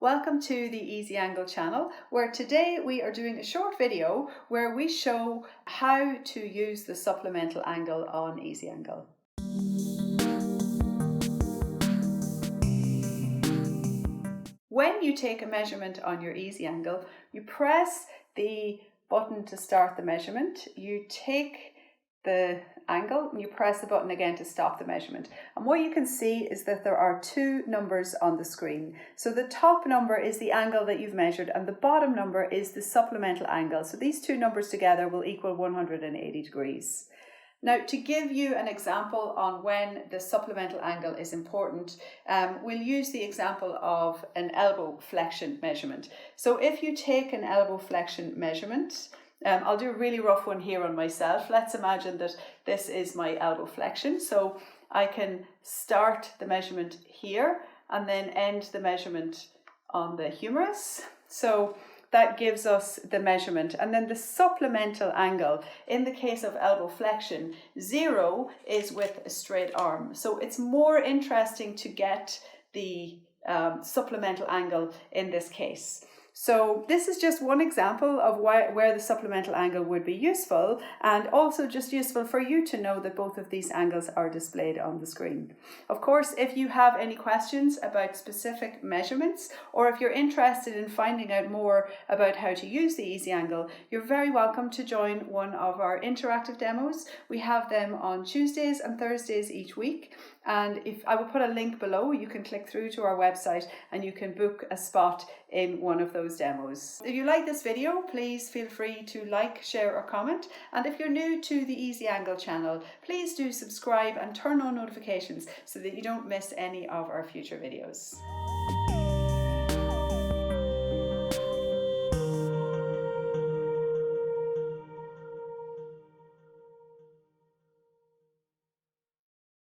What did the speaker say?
Welcome to the EasyAngle channel, where today we are doing a short video where we show how to use the supplemental angle on EasyAngle. When you take a measurement on your EasyAngle, you press the button to start the measurement, you take the angle and you press the button again to stop the measurement. And what you can see is that there are two numbers on the screen. So the top number is the angle that you've measured and the bottom number is the supplemental angle. So these two numbers together will equal 180 degrees. Now, to give you an example on when the supplemental angle is important, we'll use the example of an elbow flexion measurement. So if you take an elbow flexion measurement, I'll do a really rough one here on myself. Let's imagine that this is my elbow flexion. So I can start the measurement here and then end the measurement on the humerus. So that gives us the measurement. And then the supplemental angle, in the case of elbow flexion, 0 is with a straight arm. So it's more interesting to get the supplemental angle in this case. So this is just one example of where the supplemental angle would be useful, and also just useful for you to know that both of these angles are displayed on the screen. Of course, if you have any questions about specific measurements, or if you're interested in finding out more about how to use the EasyAngle, you're very welcome to join one of our interactive demos. We have them on Tuesdays and Thursdays each week. And if I will put a link below, you can click through to our website and you can book a spot in one of those demos. If you like this video, please feel free to like, share or comment. And if you're new to the EasyAngle channel, please do subscribe and turn on notifications so that you don't miss any of our future videos.